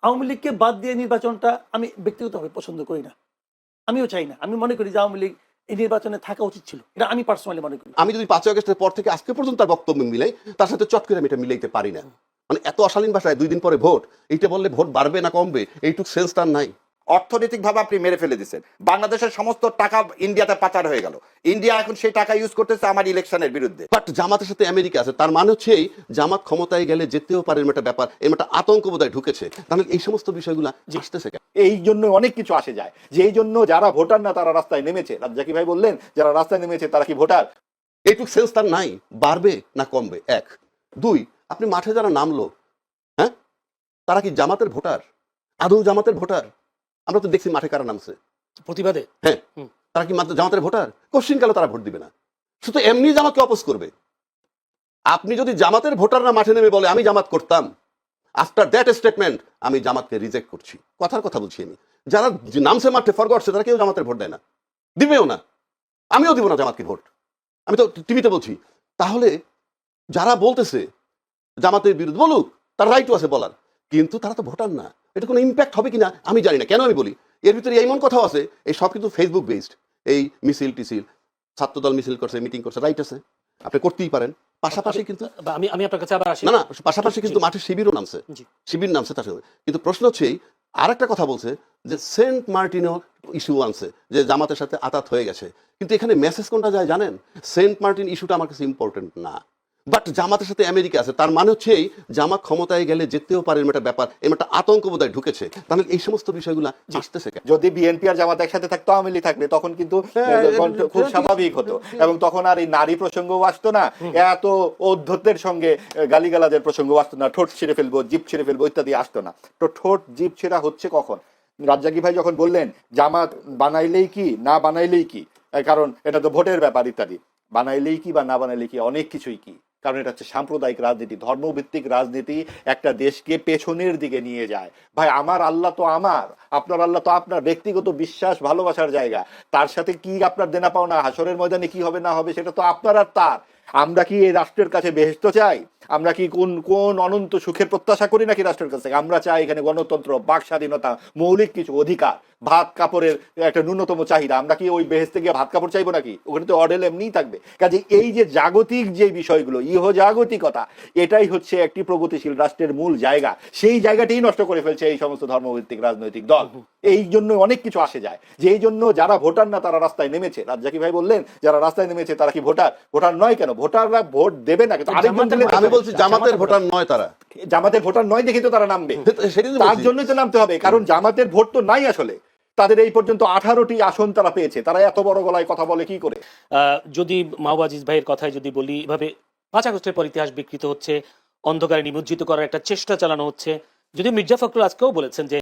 আওয়ামী লীগকে বাদ দিয়ে নির্বাচনটা আমি ব্যক্তিগতভাবে পছন্দ করি না, আমিও চাই না। আমি মনে করি যে আওয়ামী লীগ এই নির্বাচনে থাকা উচিত ছিল, এটা আমি পার্সোনালি মনে করি। আমি যদি 5ই আগস্টের পর থেকে আজকে পর্যন্ত তার বক্তব্য মিলাই, তার সাথে চট করে আমি এটা মিলাইতে পারি না। মানে এত অশালীন ভাষায় 2 দিন পরে ভোট, এইটা বললে ভোট বাড়বে না কমবে এইটুক সেন্স তার নাই। অর্থনৈতিকভাবে আপনি মেরে ফেলে দিচ্ছেন। বাংলাদেশের সমস্ত টাকা ইন্ডিয়াতে পাচার হয়ে গেল, ইন্ডিয়া এখন সেই টাকা ইউজ করতেছে আমার ইলেকশনের বিরুদ্ধে। বাট জামাতের সাথে আমেরিকা আছে, তার মানে হচ্ছে এই জামাত ক্ষমতায় গেলে যেতেও পারে, এরকম একটা ব্যাপার, এরকম একটা আতঙ্ক বোধহয় ঢুকেছে। তাহলে এই সমস্ত বিষয়গুলো আসতেছে কেন? এই জন্য অনেক কিছু আসে যায়, যে এই জন্য যারা ভোটার না তারা রাস্তায় নেমেছে। রাজ্জাকি ভাই বললেন যারা রাস্তায় নেমেছে তারা কি ভোটার? এইটুক সেন্স তার নাই, বাড়বে না কমবে। 1 2 আপনি মাঠে যারা নামলো, হ্যাঁ, তারা কি জামাতের ভোটার? আদৌ জামাতের ভোটার? আমরা তো দেখছি মাঠে কারা নামছে প্রতিবাদে হ্যাঁ, তারা কি মাত্র জামাতের ভোটার? কোশ্চিন কালে তারা ভোট দিবে না, শুধু এমনি জামাতকে অপোজ করবে। আপনি যদি জামাতের ভোটাররা মাঠে নেমে বলে আমি জামাত করতাম, আফটার দ্যাট স্টেটমেন্ট আমি জামাতকে রিজেক্ট করছি, কথার কথা বলছি আমি। যারা নামছে মাঠে ফরগটছে তারা কেউ জামাতের ভোট দেয় না, দিবেও না, আমিও দিব না জামাতকে ভোট, আমি তো টিভিতে বলছি। তাহলে যারা বলতেছে জামাতের বিরুদ্ধে বলুক, তার রাইটও আছে বলার, কিন্তু তারা তো ভোটার না। এটা কোনো ইম্প্যাক্ট হবে কিনা আমি জানি না। কেন আমি বলি, এর ভিতরে এমন কথাও আছে, এই সব কিন্তু ফেসবুক বেসড। এই মিছিল টিছিল, ছাত্রদল মিছিল করছে, মিটিং করছে, রাইট আছে, আপনি করতেই পারেন। পাশাপাশি কিন্তু আমি আপনার কাছে আবার আসি। না না, পাশাপাশি কিন্তু মাঠে শিবিরও নামছে, শিবির নামছে তার সাথে। কিন্তু প্রশ্ন হচ্ছে আর একটা কথা বলছে যে সেন্ট মার্টিনও ইস্যু আনছে, যে জামাতের সাথে আতাত হয়ে গেছে। কিন্তু এখানে মেসেজ কোনটা যায় জানেন? সেন্ট মার্টিন ইস্যুটা আমার কাছে ইম্পর্টেন্ট না, বাট জামাতের সাথে আমেরিকা আছে, তার মানে হচ্ছে এই জামাত ক্ষমতায় গেলে যেতেও পারে, এরকম একটা ব্যাপার, এরকম একটা আতঙ্ক বোধহয় ঢুকেছে। তাহলে এই সমস্ত বিষয়গুলো আসতেছে কেন? যদি বিএনপি আর জামাত একসাথে থাকতো, আওয়ামী লীগ থাকলে তখন কিন্তু খুব স্বাভাবিক হতো, এবং তখন আর এই নারী প্রসঙ্গও আসতো না, এত ঔদ্ধত্যের সঙ্গে গালিগালাজের প্রসঙ্গ আসতো না, ঠোঁট ছিঁড়ে ফেলবো, জিভ ছিঁড়ে ফেলবো ইত্যাদি আসতো না। তো ঠোঁট জিভ ছেঁড়া হচ্ছে কখন? রাজ্জাকি ভাই যখন বললেন জামাত বানাইলেই কি না বানাইলেই কি, কারণ এটা তো ভোটের ব্যাপার ইত্যাদি, বানাইলেই কি বা না বানাইলেই কি, অনেক কিছুই কি, কারণ এটা হচ্ছে সাম্প্রদায়িক রাজনীতি, ধর্মভিত্তিক রাজনীতি একটা দেশকে পেছনের দিকে নিয়ে যায়। ভাই আমার আল্লাহ তো আমার, আপনার আল্লাহ তো আপনার, ব্যক্তিগত বিশ্বাস ভালোবাসার জায়গা, তার সাথে কি আপনার দেনা পাওনা, হাসরের ময়দানে কি হবে না হবে সেটা তো আপনার আর তার। আমরা কি এই রাষ্ট্রের কাছে বেহেশত চাই? আমরা কি কোন কোন অনন্ত সুখের প্রত্যাশা করি নাকি রাষ্ট্রের কাছে? আমরা চাই এখানে গণতন্ত্র, বাক স্বাধীনতা, মৌলিক কিছু অধিকার, ভাত কাপড়ের একটা ন্যূনতম চাহিদা। আমরা কি ওই বেহেশতে গিয়ে ভাত কাপড় চাইবো নাকি? ওখানে তো অডেল এমনিই থাকবে। কাজে এই যে জাগতিক যে বিষয়গুলো, ইহজাগতিকতা, এটাই হচ্ছে একটি প্রগতিশীল রাষ্ট্রের মূল জায়গা। সেই জায়গাটাই নষ্ট করে ফেলছে এই সমস্ত ধর্মভিত্তিক রাজনৈতিক দল। এই জন্য অনেক কিছু আসে যায়, যে এই জন্য যারা ভোটার না তারা রাস্তায় নেমেছে। রাজ্জাকি ভাই বললেন যারা রাস্তায় নেমেছে তারা কি ভোটার? ভোটার নয় কেন? ভোটাররা ভোট দেবে না, কিন্তু আমি বলছি জামাতের ভোটার নয় তারা। জামাতের ভোটার নয় দেখে তো তারা নামবে, সেটাই তো তার বলছি। জন্যই তো নামতে হবে, কারণ জামাতের ভোট তো নাই আসলে। তাদের এই পর্যন্ত 18টি আসন তারা পেয়েছে, তারা এত বড় গলায় কথা বলে কি করে? যদি মাহবুব আজিজ ভাইয়ের কথায় যদি বলি, এভাবে 5 আগস্টের পর ইতিহাস বিকৃত হচ্ছে, অন্ধকারে নিমজ্জিত করার একটা চেষ্টা চালানো হচ্ছে। যদিও মির্জা ফখরুল আজকেও বলেছেন যে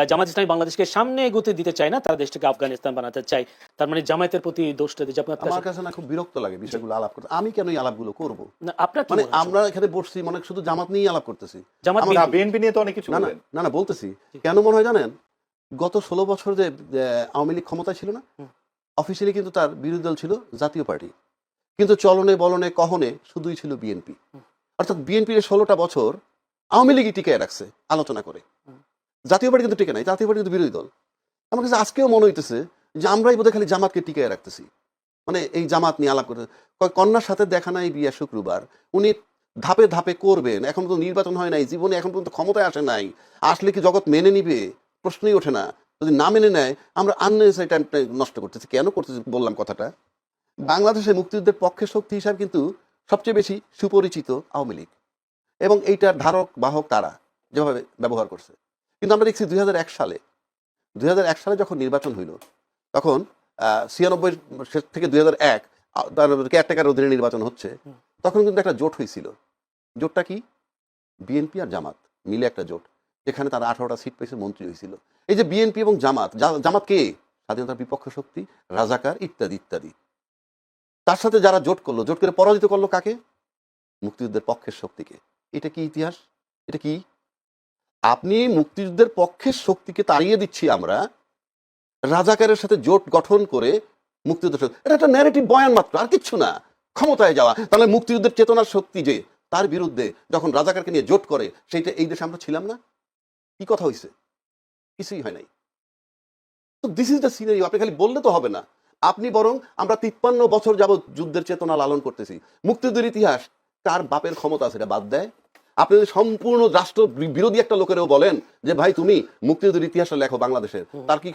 জামাত ইসলামী বাংলাদেশকে সামনে এগোতে দিতে চায় না, তারা দেশটাকে আফগানিস্তান বানাতে চায়। তার মানে জামায়াতের প্রতি দোষটা দিচ্ছে। আমার কাছে না খুব বিরক্ত লাগে বিষয়গুলো আলাপ করতে। আমি কেন এই আলাপগুলো করবো? আপনার মানে আমরা এখানে বসছি, মানে শুধু জামাত নিয়ে আলাপ করতেছি। জামাত বিএনপি নিয়ে তো অনেক কিছু বলেন। না না বলতেছি কেন মনে হয় জানেন, গত 16 বছর যে আওয়ামী লীগ ক্ষমতায় ছিল না, অফিসিয়ালি কিন্তু তার বিরোধী দল ছিল জাতীয় পার্টি, কিন্তু চলনে বলনে কহনে শুধুই ছিল বিএনপি। অর্থাৎ বিএনপির 16টা বছর আওয়ামী লীগই টিকায় রাখছে আলোচনা করে, জাতীয় পার্টি কিন্তু টিকে নাই, জাতীয় পার্টি কিন্তু বিরোধী দল। আমার কাছে আজকেও মনে হইতেছে যে আমরাই বোধহয় খালি জামাতকে টিকায় রাখতেছি, মানে এই জামাত নিয়ে আলাপ করতে। কন্যার সাথে দেখা নাই বিয়া শুক্রবার, উনি ধাপে ধাপে করবেন, এখন তো নির্বাচন হয় নাই, জীবনে এখন পর্যন্ত ক্ষমতায় আসে নাই, আসলে কি জগৎ মেনে নিবে? প্রশ্নই ওঠে না। যদি না মেনে নেয় আমরা আননেসেসারি টাইমটা নষ্ট করতেছি। কেন করতেছি বললাম কথাটা, বাংলাদেশে মুক্তিযুদ্ধের পক্ষের শক্তি হিসাবে কিন্তু সবচেয়ে বেশি সুপরিচিত আওয়ামী লীগ, এবং এইটার ধারক বাহক তারা যেভাবে ব্যবহার করছে। কিন্তু আমরা দেখছি 2001 সালে যখন নির্বাচন হইল, তখন 96 থেকে 2001 কেয়ারটেকার অধীনে নির্বাচন হচ্ছে, তখন কিন্তু একটা জোট হয়েছিল। জোটটা কি? বিএনপি আর জামাত মিলে একটা জোট, যেখানে তারা 18টা সিট পেয়েছে, মন্ত্রী হয়েছিল। এই যে বিএনপি এবং জামাত, জামাত কে? স্বাধীনতার বিপক্ষ শক্তি, রাজাকার ইত্যাদি ইত্যাদি। তার সাথে যারা জোট করলো, জোট করে পরাজিত করলো কাকে? মুক্তিযুদ্ধের পক্ষের শক্তিকে। এটা কি ইতিহাস? এটা কি? আপনি মুক্তিযুদ্ধের পক্ষের শক্তিকে তাড়িয়ে দিচ্ছি আমরা, রাজাকারের সাথে জোট গঠন করে মুক্তিযুদ্ধ, এটা একটা ন্যারেটিভ বয়ান মাত্র, আর কিচ্ছু না। ক্ষমতায় যাওয়া, তাহলে মুক্তিযুদ্ধের চেতনার শক্তি যে তার বিরুদ্ধে যখন রাজাকারকে নিয়ে জোট করে, সেইটা এই দেশে আমরা ছিলাম না? কি কথা হয়েছে? কিছুই হয় নাই। তো দিস ইজ দ্য সিনারিও। আপনি খালি বললে তো হবে না, আপনি বরং আমরা 53 বছর যাবৎ যুদ্ধের চেতনা লালন করতেছি। মুক্তিযুদ্ধের ইতিহাস কার বাপের ক্ষমতা আছে এটা বাদ দেয়? আপনি যদি সম্পূর্ণ রাষ্ট্র বিরোধী একটা লোকেরও বলেন যে ভাই তুমি মুক্তিযুদ্ধের ইতিহাসটা লেখো বাংলাদেশের, তার কি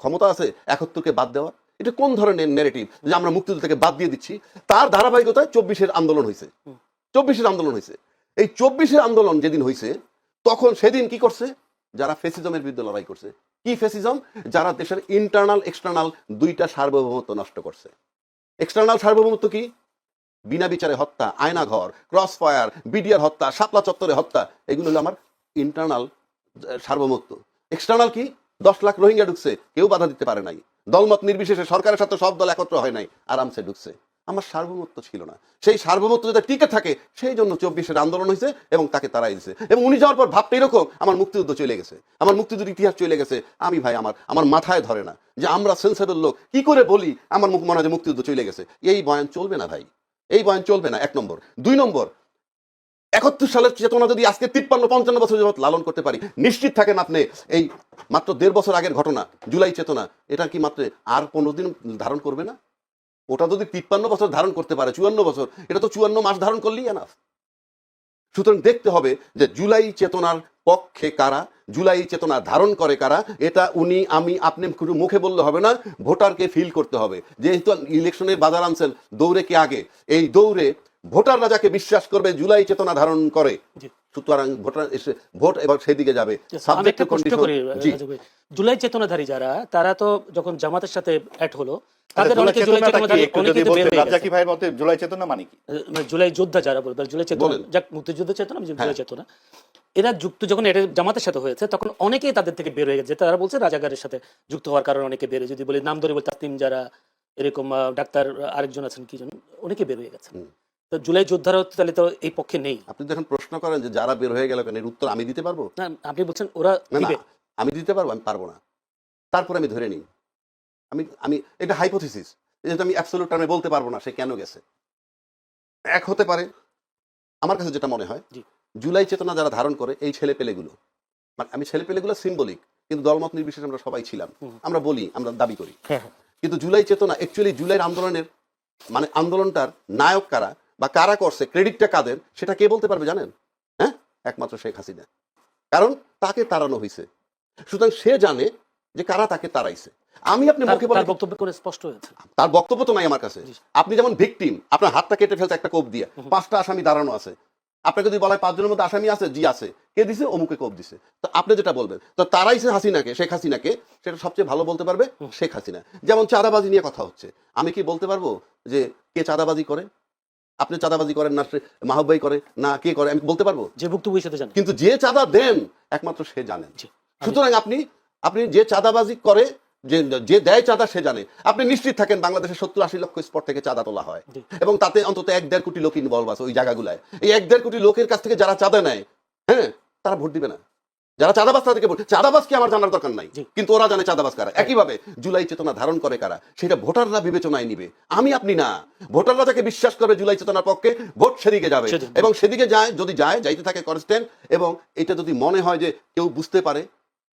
ক্ষমতা আছে 71কে বাদ দেওয়া? এটা কোন ধরনের ন্যারেটিভ যে আমরা মুক্তিযুদ্ধ থেকে বাদ দিয়ে দিচ্ছি? তার ধারাবাহিকতায় 24-এর আন্দোলন হয়েছে। 24-এর আন্দোলন হয়েছে। এই 24-এর আন্দোলন যেদিন হয়েছে তখন সেদিন কি করছে? যারা ফেসিজমের বিরুদ্ধে লড়াই করছে। কি ফেসিজম? যারা দেশের ইন্টারনাল এক্সটার্নাল দুইটা সার্বভৌমত্ব নষ্ট করছে। এক্সটার্নাল সার্বভৌমত্ব কি? বিনা বিচারে হত্যা, আয়নাঘর, ক্রস ফায়ার, বিডিআর হত্যা, শাপলা চত্বরে হত্যা, এগুলো হলো আমার ইন্টারনাল সার্বভৌমত্ব। এক্সটার্নাল কি? 10 লাখ রোহিঙ্গা ঢুকছে, কেউ বাধা দিতে পারে নাই, দলমত নির্বিশেষে সরকারের সাথে সব দল একত্র হয় নাই, আরামসে ঢুকছে। আমার সার্বভৌমত্ব ছিল না। সেই সার্বভৌমত্ব যাতে টিকে থাকে সেই জন্য 24-এর আন্দোলন হয়েছে এবং তাকে তাড়াই দিয়েছে। এবং উনি যাওয়ার পর ভাবতে এরকম আমার মুক্তিযুদ্ধ চলে গেছে, আমার মুক্তিযুদ্ধের ইতিহাস চলে গেছে। আমি ভাই আমার মাথায় ধরে না যে আমরা সেন্সেবল লোক কি করে বলি আমার মুখ মনে হয় যে মুক্তিযুদ্ধ চলে গেছে। এই বয়ান চলবে না ভাই, এই বয়ান চলবে না। 1 নম্বর। 2 নম্বর, 71 সালের চেতনা যদি আজকে 53-55 বছর যাবত লালন করতে পারি, নিশ্চিত থাকেন আপনি এই মাত্র 1.5 বছর আগের ঘটনা জুলাই চেতনা, এটা কি মাত্র আর 15 দিন ধারণ করবে না? ওটা যদি 53 বছর ধারণ করতে পারে, 54 বছর, এটা তো 54 মাস ধারণ করলেই এনাফ। সুতরাং দেখতে হবে যে জুলাই চেতনার পক্ষে কারা, জুলাই চেতনা ধারণ করে কারা। এটা উনি আমি আপনি শুধু মুখে বললে হবে না, ভোটারকে ফিল করতে হবে। যেহেতু ইলেকশনের বাজার আনছেন, দৌড়ে কে আগে? এই দৌড়ে ভোটাররা যাকে বিশ্বাস করবে জুলাই চেতনা ধারণ করে, সুতরাং ভোটার এসে ভোট এবার সেদিকে যাবে। আমি একটা প্রশ্ন করি, জুলাই চেতনাধারী যারা, তারা তো যখন জামাতের সাথে অ্যাড হলো, তাদের অনেকে জুলাই চেতনাধারী, অনেকে তো বের হয়ে গেছে। রাজ্জাকি ভাইয়ের মতে জুলাই চেতনা মানে কি? জুলাই যোদ্ধা যারা বলবে, জুলাই চেতনা, যাক মুক্তিযুদ্ধ চেতনা, জুলাই চেতনা, এরা যুক্ত যখন এটা জামাতের সাথে হয়েছে তখন অনেকেই তাদের থেকে বের হয়ে গেছে। তারা বলছে রাজাকারের সাথে যুক্ত হওয়ার কারণে অনেকে বের হয়ে, যদি বলি নাম ধরে বলি তাসলিম যারা, এরকম ডাক্তার আরেকজন আছেন কি জানেন, অনেকে বের হয়ে গেছেন। তো জুলাই যোদ্ধারাও তাহলে তো এই পক্ষে নেই। আপনি যখন প্রশ্ন করেন যে যারা বের হয়ে গেল কেন, এর উত্তর আমি দিতে পারবো না? আপনি বলছেন ওরা দিবে। আমি দিতে পারবো? আমি পারবো না। তারপরে আমি ধরে নিই, আমি এটা হাইপোথিসিস, যেহেতু আমি অ্যাবসলিউট টার্মে বলতে পারবো না সে কেন গেছে। এক হতে পারে, আমার কাছে যেটা মনে হয়, জুলাই চেতনা যারা ধারণ করে এই ছেলে পেলেগুলো, মানে আমি ছেলে পেলেগুলো সিম্বলিক, কিন্তু দলমত নির্বিশেষে আমরা সবাই ছিলাম, আমরা বলি, আমরা দাবি করি। কিন্তু জুলাই চেতনা অ্যাকচুয়ালি জুলাইয়ের আন্দোলনের মানে আন্দোলনটার নায়ক কারা বা কারা করছে, ক্রেডিটটা কাদের, সেটা কে বলতে পারবে জানেন? হ্যাঁ, একমাত্র শেখ হাসিনা। কারণ তাকে তাড়ানো হয়েছে, সুতরাং সে জানে যে কারা তাকে তাড়াইছে। আমি আপনি মুখে বলে বক্তব্য করে স্পষ্ট হয়েছে, তার বক্তব্য তো নাই আমার কাছে। আপনি যেমন ভিকটিম, আপনার হাতটা কেটে ফেলছে একটা কোপ দিয়ে, 5টা আসামি দাঁড়ানো আছে, আপনাকে যদি বলা হয় 5 জনের মধ্যে আসামি আছে, জি আছে, কে দিছে? অমুকে কোপ দিছে। তো আপনি যেটা বলবেন, তো তারাইছে হাসিনাকে, শেখ হাসিনাকে, সেটা সবচেয়ে ভালো বলতে পারবে শেখ হাসিনা। যেমন চাঁদাবাজি নিয়ে কথা হচ্ছে, আমি কি বলতে পারবো যে কে চাঁদাবাজি করে? আপনি চাঁদাবাজি করেন না, মাহবাই করে না, কে করে? আমি বলতে পারবো? যে ভুক্তভোগীর সাথে জানেন, কিন্তু যে চাঁদা দেন একমাত্র সে জানেন। সুতরাং আপনি যে চাঁদাবাজি করে, যে দেয় চাঁদা সে জানে। আপনি নিশ্চিত থাকেন বাংলাদেশে 70-80 লক্ষ স্পট থেকে চাঁদা তোলা হয়, এবং তাতে অন্তত 1-1.5 কোটি লোক ইনভলভ আছে ওই জায়গাগুলায়। এই 1-1.5 কোটি লোকের কাছ থেকে যারা চাঁদা নেয়, হ্যাঁ, তারা ভোট দিবে না। যারা চাঁদাবাজ তাদেরকে ভোট, চাঁদাবাজ কি আমার জানার দরকার নাই, কিন্তু ওরা জানে চাঁদাবাজ কারা। একইভাবে জুলাই চেতনা ধারণ করে কারা, সেটা ভোটাররা বিবেচনায় নিবে, আমি আপনি না। ভোটাররা যাকে বিশ্বাস করবে জুলাই চেতনার পক্ষে, ভোট সেদিকে যাবে, এবং সেদিকে যায়, যদি যাইতে থাকে কনস্ট্যান্ট, এবং এটা যদি মনে হয় যে কেউ বুঝতে পারে,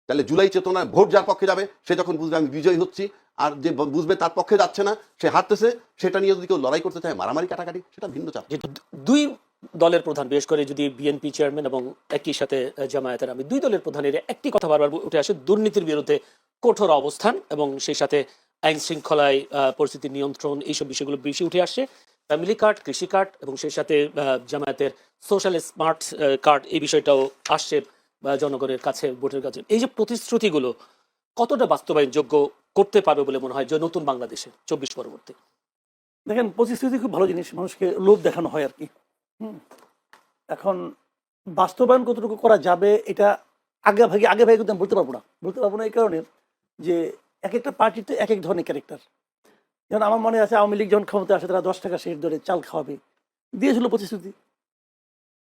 তাহলে জুলাই চেতনা ভোট যার পক্ষে যাবে সে যখন বুঝবে আমি বিজয়ী হচ্ছি, আর যে বুঝবে তার পক্ষে যাচ্ছে না, সে হারতেছে, সেটা নিয়ে যদি কেউ লড়াই করতে চায়, মারামারি কাটাকাটি, সেটা ভিন্ন চাপ। দুই দলের প্রধান, বিশেষ করে যদি বিএনপি চেয়ারম্যান এবং একই সাথে জামায়াতের, আমি দুই দলের প্রধানের একটি কথা বারবার উঠে আসে, দুর্নীতির বিরুদ্ধে কঠোর অবস্থান এবং সেই সাথে আইন শৃঙ্খলায় পরিস্থিতি নিয়ন্ত্রণ, এইসব বিষয়গুলো বেশি উঠে আসছে। ফ্যামিলি কার্ড, কৃষি কার্ড, এবং সেই সাথে জামায়াতের সোশ্যাল স্মার্ট কার্ড, এই বিষয়টাও আসছে জনগণের কাছে, ভোটের কাছে। এই যে প্রতিশ্রুতিগুলো কতটা বাস্তবায়নযোগ্য করতে পারবে বলে মনে হয় যে নতুন বাংলাদেশে 24 পরবর্তী? দেখেন, প্রতিশ্রুতি খুব ভালো জিনিস, মানুষকে লোভ দেখানো হয় আর কি। এখন বাস্তবায়ন কতটুকু করা যাবে এটা আগে ভাগে কিন্তু আমি বলতে পারবো না। এই কারণে যে এক একটা পার্টিতে এক এক ধরনের ক্যারেক্টার। যেমন আমার মনে আছে আওয়ামী লীগ যখন ক্ষমতা আসে, তারা 10 টাকা শেষ ধরে চাল খাওয়াবে দিয়েছিল প্রতিশ্রুতি,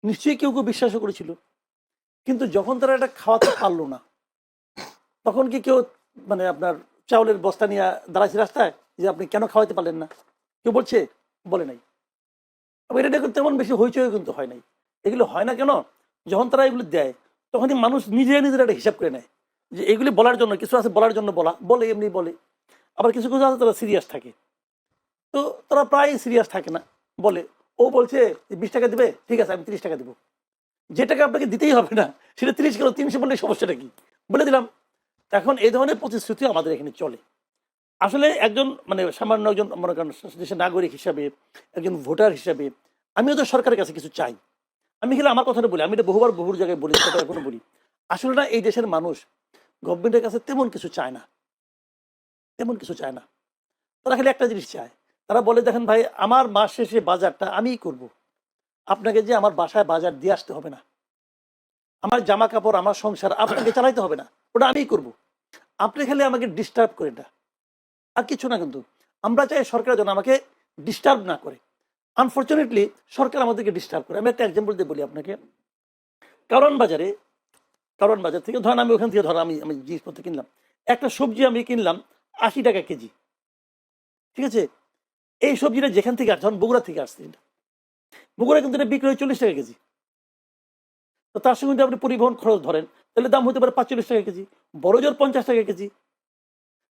নিশ্চয়ই কেউ কেউ বিশ্বাসও করেছিল। কিন্তু যখন তারা এটা খাওয়াতে পারলো না, তখন কি কেউ মানে আপনার চাউলের বস্তা নিয়ে দাঁড়াইছে রাস্তায় যে আপনি কেন খাওয়াতে পারলেন না? কেউ বলে নাই। এটা তেমন বেশি হইচই কিন্তু হয় নাই। এগুলো হয় না কেন? যখন তারা এগুলো দেয় তখনই মানুষ নিজেরা একটা হিসাব করে নেয় যে এগুলি বলার জন্য কিছু আছে, বলার জন্য বলে এমনি বলে, আবার কিছু কিছু আছে তারা সিরিয়াস থাকে। তো তারা প্রায় সিরিয়াস থাকে না, বলে ও বলছে 20 টাকা দিবে, ঠিক আছে আমি 30 টাকা দেবো, যে টাকা আপনাকে দিতেই হবে না সেটা 30 কেন 300 বললে সমস্যাটা কি, বলে দিলাম। এখন এই ধরনের প্রতিশ্রুতি আমাদের এখানে চলে। আসলে একজন মানে সামান্য একজন মনে করেন দেশের নাগরিক হিসাবে, একজন ভোটার হিসাবে আমিও তো সরকারের কাছে কিছু চাই। আমি খেলে আমার কথাটা বলি, আমি এটা বহু জায়গায় বলি, সেটা এখনো বলি। আসলে না, এই দেশের মানুষ গভর্নমেন্টের কাছে তেমন কিছু চায় না, তেমন কিছু চায় না। তারা খালি একটা জিনিস চায়, তারা বলে দেখেন ভাই আমার মাস শেষে বাজারটা আমিই করব, আপনাকে যে আমার বাসায় বাজার দিয়ে আসতে হবে না, আমার জামা কাপড় আমার সংসার আপনাকে চালাইতে হবে না, ওটা আমিই করব, আপনি খালি আমাকে ডিস্টার্ব করেন না, আর কিছু না। কিন্তু আমরা চাই সরকার যেন আমাকে ডিস্টার্ব না করে। আনফর্চুনেটলি সরকার আমাদেরকে ডিস্টার্ব করে। আমি একটা এক্সাম্পল দিয়ে বলি আপনাকে। কারণ বাজার থেকে ধরেন, আমি ওখান থেকে ধরেন আমি জিনিসপত্র কিনলাম, একটা সবজি আমি কিনলাম 80 টাকা কেজি, ঠিক আছে। এই সবজিটা যেখান থেকে আসছে, ধরেন বগুড়া থেকে আসছে, বগুড়া কিন্তু এটা বিক্রি হয় 40 টাকা কেজি। তো তার সঙ্গে যদি আপনি পরিবহন খরচ ধরেন, তাহলে দাম হতে পারে 45 টাকা কেজি, বড় জোর 50 টাকা কেজি।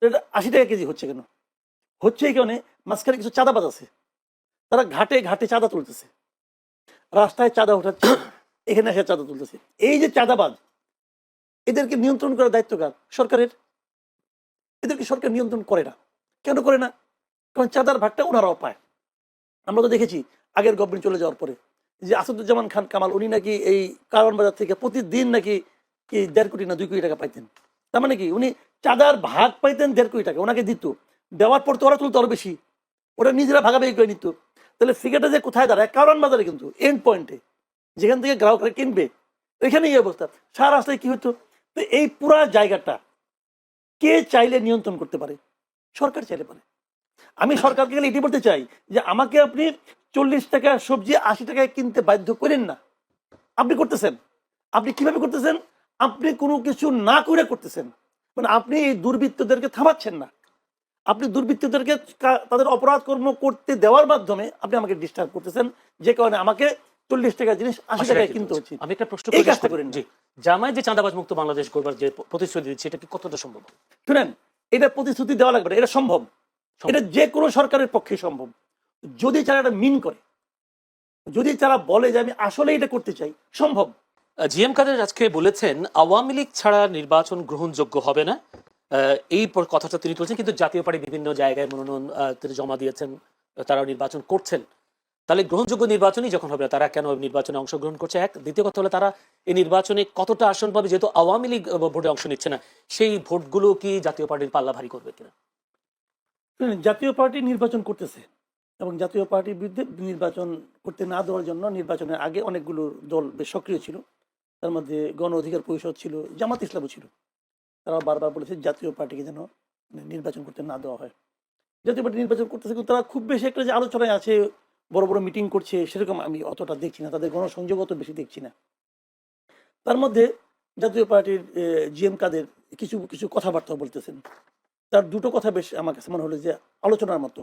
এটা 80 টাকা কেজি হচ্ছে কেন? হচ্ছে এই কারণে মাঝখানে কিছু চাঁদাবাজ আছে, তারা ঘাটে ঘাটে চাঁদা তুলতেছে, রাস্তায় চাঁদা উঠাচ্ছে, এখানে এসে চাঁদা তুলতেছে। এই যে চাঁদাবাজ, এদেরকে নিয়ন্ত্রণ করার দায়িত্ব কার? সরকারের। এদেরকে সরকার নিয়ন্ত্রণ করে না। কেন করে না? কারণ চাঁদার ভাগটা ওনারাও পায়। আমরা তো দেখেছি আগের গভর্নমেন্ট চলে যাওয়ার পরে যে আসাদুজ্জামান খান কামাল, উনি নাকি এই কারণ বাজার থেকে প্রতিদিন নাকি কি 1.5 কোটি না 2 কোটি টাকা পাইতেন। তার মানে কি উনি চাঁদার ভাগ পাইতেন 1.5 কোটি টাকা, ওনাকে দিত, দেওয়ার পর তো ওরা তুলতো আরো বেশি, ওরা নিজেরা ভাগাভাগি করে নিত। তাহলে ফিগারটা যে কোথায় দাঁড়ায়? কারণ বাজারে, কিন্তু এন্ড পয়েন্টে যেখান থেকে গ্রাহকরা কিনবে, এখানে এই অবস্থা। সারা রাস্তায় কি হতো? তো এই পুরা জায়গাটা কে চাইলে নিয়ন্ত্রণ করতে পারে? সরকার চাইলে পারে। আমি সরকারকে গেলে এটি বলতে চাই যে আমাকে আপনি 40 টাকা সবজি 80 টাকায় কিনতে বাধ্য করেন না। আপনি করতেছেন। আপনি কিভাবে করতেছেন? আপনি কোনো কিছু না করে করতেছেন। মানে আপনি এই দুর্বৃত্তদেরকে থামাচ্ছেন না, আপনি দুর্বৃত্তদেরকে তাদের অপরাধ কর্ম করতে দেওয়ার মাধ্যমে আপনি আমাকে ডিস্টার্ব করতেছেন, যে কারণে আমাকে 40 টাকা জিনিস 80 টাকায় কিনতে হচ্ছে। আমি একটা প্রশ্ন এই কাজটা করেন। জি, জামায়াত যে চাঁদাবাজ মুক্ত বাংলাদেশ করবার যে প্রতিশ্রুতি দিচ্ছে, এটা কি কতটা সম্ভব? শুনেন, এটা প্রতিশ্রুতি দেওয়া লাগবে না, এটা সম্ভব। এটা যে কোনো সরকারের পক্ষে সম্ভব, যদি তারা এটা মিন করে, যদি তারা বলে যে আমি আসলে এটা করতে চাই, সম্ভব। জিএম কাদের আজকে বলেছেন আওয়ামী লীগ ছাড়া নির্বাচন গ্রহণযোগ্য হবে না। এই কথাটা তিনি বলছেন, কিন্তু জাতীয় পার্টি বিভিন্ন জায়গায় মনোনয়ন তিনি জমা দিয়েছেন, তারা নির্বাচন করছেন। তাহলে গ্রহণযোগ্য নির্বাচনই যখন হবে না, তারা কেন নির্বাচনে অংশগ্রহণ করছে? এক, দ্বিতীয় কথা হলো তারা এই নির্বাচনে কতটা আসন পাবে, যেহেতু আওয়ামী লীগ ভোটে অংশ নিচ্ছে না, সেই ভোটগুলো কি জাতীয় পার্টির পাল্লা ভারী করবে কিনা? জাতীয় পার্টি নির্বাচন করতেছে এবং জাতীয় পার্টির বিরুদ্ধে নির্বাচন করতে না দেওয়ার জন্য নির্বাচনের আগে অনেকগুলো দল বেশ সক্রিয় ছিল। তার মধ্যে গণ অধিকার পরিষদ ছিল, জামাত ইসলামও ছিল। তারা বারবার বলেছে জাতীয় পার্টিকে যেন নির্বাচন করতে না দেওয়া হয়। জাতীয় পার্টি নির্বাচন করতেছে, কিন্তু তারা খুব বেশি একটা যে আলোচনায় আছে, বড় বড় মিটিং করছে, সেরকম আমি অতটা দেখছি না, তাদের গণসংযোগ অত বেশি দেখছি না। তার মধ্যে জাতীয় পার্টির জিএম কাদের কিছু কিছু কথাবার্তা বলতেছেন, তার দুটো কথা বেশ আমার কাছে মনে হলো যে আলোচনার মতো।